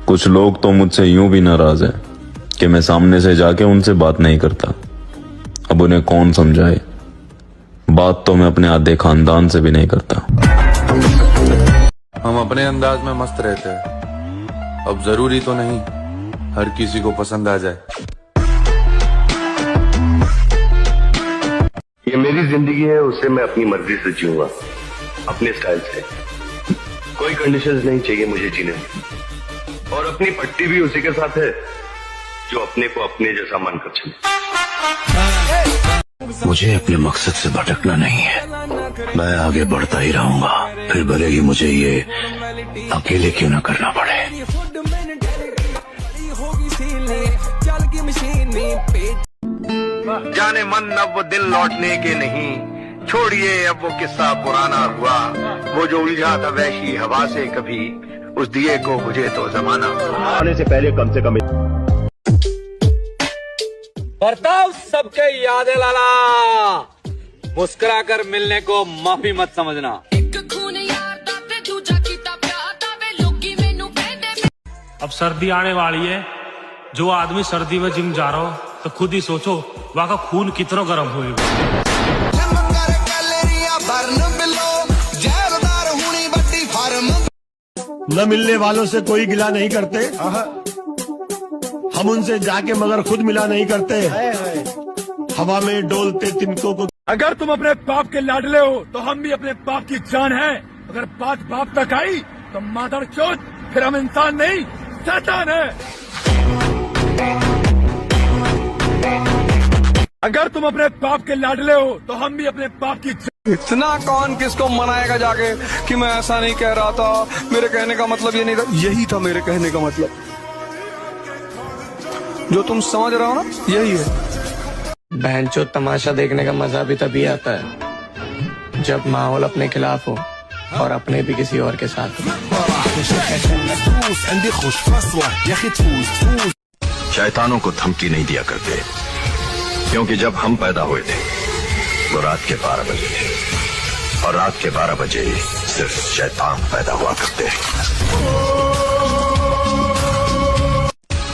कुछ लोग तो मुझसे यूं भी नाराज हैं कि मैं सामने से जाके उनसे बात नहीं करता। अब उन्हें कौन समझाए, बात तो मैं अपने आधे खानदान से भी नहीं करता। हम अपने अंदाज में मस्त रहते हैं, अब जरूरी तो नहीं हर किसी को पसंद आ जाए। ये मेरी जिंदगी है, उसे मैं अपनी मर्जी से जीऊंगा, अपने स्टाइल से। कोई कंडीशंस नहीं चाहिए मुझे जीने में, और अपनी पट्टी भी उसी के साथ है जो अपने को अपने जैसा मानकर चले। मुझे अपने मकसद से भटकना नहीं है, मैं आगे बढ़ता ही रहूंगा, फिर भले ही मुझे ये अकेले क्यों ना करना पड़े। जाने मन अब वो दिल लौटने के नहीं, छोड़िए अब वो किस्सा पुराना हुआ। वो जो उलझा था वैसी हवा से कभी, उस दिए को बुझे तो जमाना आने से पहले कम से कम। बर्ताव सबके याद है लाला, मुस्कुरा कर मिलने को माफी मत समझना। अब सर्दी आने वाली है, जो आदमी सर्दी में जिम जा रहा हो तो खुद ही सोचो वहाँ का खून कितना गर्म होगा। न मिलने वालों से कोई गिला नहीं करते, हम उनसे जाके मगर खुद मिला नहीं करते। हवा में डोलते तिनकों को। अगर तुम अपने बाप के लाडले हो तो हम भी अपने बाप की जान है। अगर बात बाप तक आई तो मादर चोद, फिर हम इंसान नहीं शैतान है। अगर तुम अपने बाप के लाडले हो तो हम भी अपने बाप की। इतना कौन किसको मनाएगा जाके कि मैं ऐसा नहीं कह रहा था, मेरे कहने का मतलब ये नहीं था। यही था मेरे कहने का मतलब, जो तुम समझ रहे हो ना, यही है। बहनचोद तमाशा देखने का मजा भी तभी आता है जब माहौल अपने खिलाफ हो और अपने भी किसी और के साथ हो। शैतानों को धमकी नहीं दिया करते, क्योंकि जब हम पैदा हुए थे वो रात के 12 बजे थे, और रात के 12 बजे सिर्फ शैतान पैदा हुआ करते।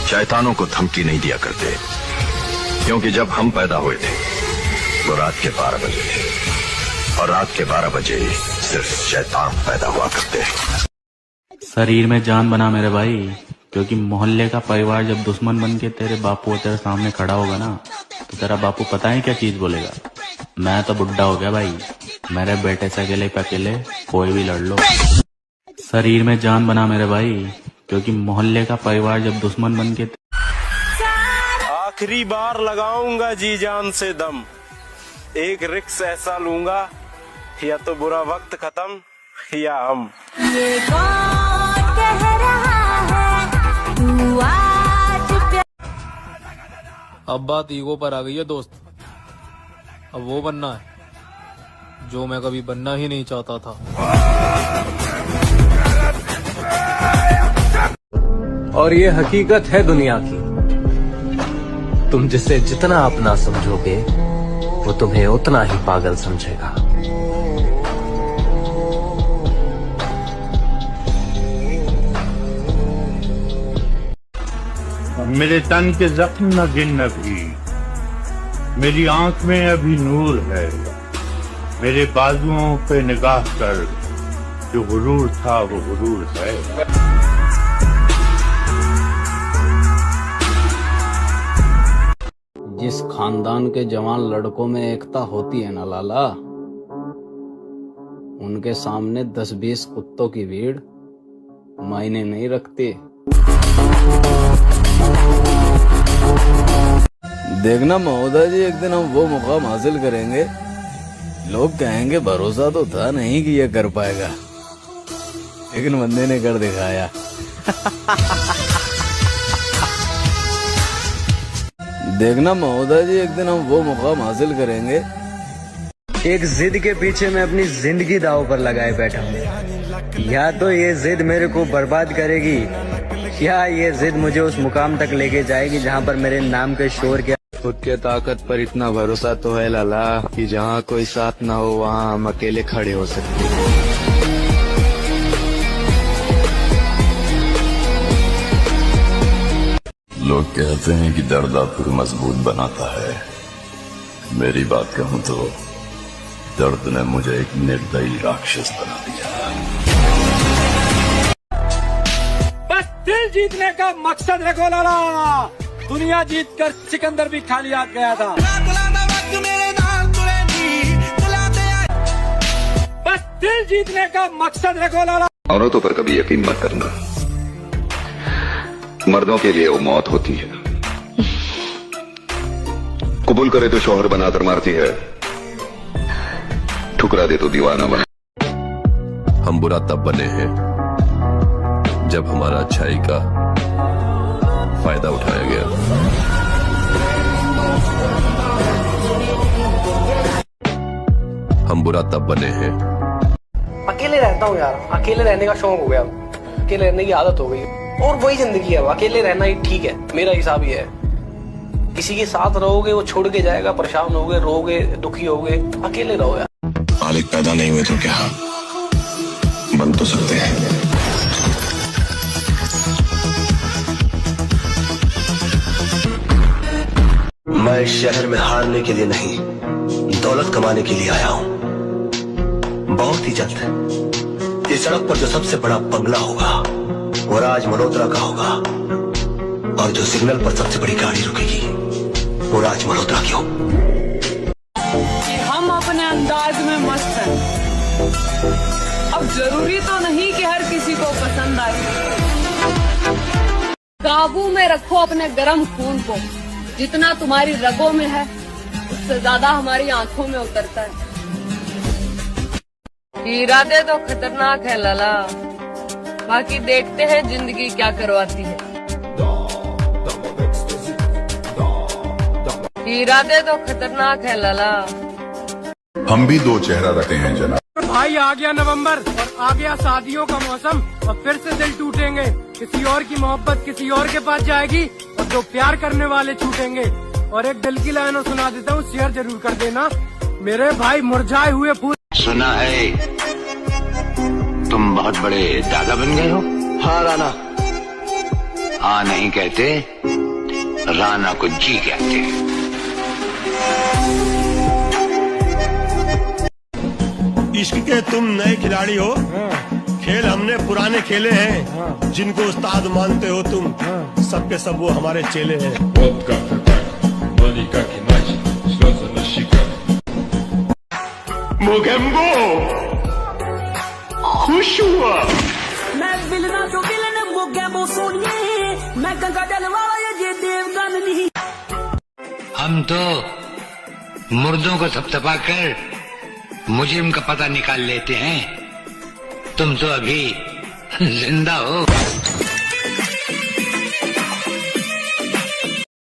शैतानों को धमकी नहीं दिया करते, क्योंकि जब हम पैदा हुए थे वो रात के 12 बजे थे, और रात के 12 बजे सिर्फ शैतान पैदा हुआ करते। शरीर में जान बना मेरे भाई, क्योंकि मोहल्ले का परिवार जब दुश्मन बन के तेरे बापू तेरे सामने खड़ा होगा ना, तो तेरा बापू पता है क्या चीज बोलेगा? मैं तो बुढ़ा हो गया भाई, मेरे बेटे से अकेले पे अकेले कोई भी लड़ लो। शरीर में जान बना मेरे भाई, क्योंकि मोहल्ले का परिवार जब दुश्मन बन के। आखिरी बार लगाऊंगा जी जान से दम, एक रिक्स ऐसा लूंगा, या तो बुरा वक्त खत्म या हम। ये कौन कह रहा है तू आज। अब बात ईगो पर आ गई है दोस्त, अब वो बनना है जो मैं कभी बनना ही नहीं चाहता था। और ये हकीकत है दुनिया की, तुम जिसे जितना अपना समझोगे वो तुम्हें उतना ही पागल समझेगा। मेरे तन के जख्म न गिन अभी, मेरी आंख में अभी नूर है। मेरे बाजुओं पे निगाह कर, जो गुरूर था वो गुरूर है। जिस खानदान के जवान लड़कों में एकता होती है ना लाला, उनके सामने 10-20 कुत्तों की भीड़ मायने नहीं रखती। देखना महोदय जी, एक दिन हम वो मुकाम हासिल करेंगे, लोग कहेंगे भरोसा तो था नहीं कि ये कर पाएगा, लेकिन बंदे ने कर दिखाया। देखना महोदय जी, एक दिन हम वो मुकाम हासिल करेंगे। एक जिद के पीछे मैं अपनी जिंदगी दांव पर लगाए बैठा हूँ। या तो ये जिद मेरे को बर्बाद करेगी, या ये जिद मुझे उस मुकाम तक लेके जाएगी जहाँ पर मेरे नाम के शोर के। खुद के ताकत पर इतना भरोसा तो है लाला कि जहाँ कोई साथ ना हो वहाँ हम अकेले खड़े हो सकते हैं। लोग कहते हैं कि दर्द आपको मजबूत बनाता है। मेरी बात कहूं तो दर्द ने मुझे एक निर्दयी राक्षस बना दिया। बस दिल जीतने का मकसद रखो लाला। दुनिया जीतकर सिकंदर भी खाली हाथ गया था। बस दिल जीतने का मकसद रखो लाला। औरतों पर कभी यकीन मत करना, मर्दों के लिए वो मौत होती है। कबूल करे तो शौहर बनाकर मारती है, ठुकरा दे तो दीवाना बना। हम बुरा तब बने हैं जब हमारा अच्छाई का फायदा उठाया गया। हम बुरा तब बने हैं। अकेले रहता हूँ यार, अकेले रहने का शौक हो गया, अकेले रहने की आदत हो गई और वही जिंदगी है। अकेले रहना ही ठीक है, मेरा हिसाब ये है। किसी के साथ रहोगे वो छोड़ के जाएगा, परेशान होगे, रोगे, दुखी होगे। अकेले रहो यार। मालिक पैदा नहीं हुए तो क्या बन तो सकते हैं। मैं इस शहर में हारने के लिए नहीं, दौलत कमाने के लिए आया हूँ। बहुत ही जल्द इस सड़क पर जो सबसे बड़ा बंगला होगा वो राज मल्होत्रा का होगा, और जो सिग्नल पर सबसे बड़ी गाड़ी रुकेगी वो राज मल्होत्रा की हो। हम अपने अंदाज में मस्त हैं। अब जरूरी तो नहीं कि हर किसी को पसंद आए। काबू में रखो अपने गर्म खून को। जितना तुम्हारी रगों में है उससे ज्यादा हमारी आंखों में उतरता है। इरादे तो खतरनाक है लाला, बाकी देखते हैं जिंदगी क्या करवाती है। इरादे तो खतरनाक है लाला। हम भी दो चेहरा रखते हैं जनाब। भाई आ गया नवंबर और आ गया शादियों का मौसम, और फिर से दिल टूटेंगे। किसी और की मोहब्बत किसी और के पास जाएगी और जो प्यार करने वाले छूटेंगे। और एक दिल की लाइन सुना देता हूँ, शेयर जरूर कर देना। मेरे भाई मुरझाए हुए फूल। सुना है तुम बहुत बड़े दादा बन गए हो। हाँ राणा। हाँ नहीं कहते, राणा को जी कहते। इश्क के तुम नए खिलाड़ी हो, खेल हमने पुराने खेले हैं। जिनको उस्ताद मानते हो तुम, सबके सब वो हमारे चेले हैं। मोगेम्बो खुश हुआ। मैं बिलना तो बिलन मोगेम्बो सोनिए, मैं गंगा जल वाला ये देवगन नहीं। हम तो मुर्दों को थपथपा कर मुजरिम का पता निकाल लेते हैं, तुम तो अभी जिंदा हो।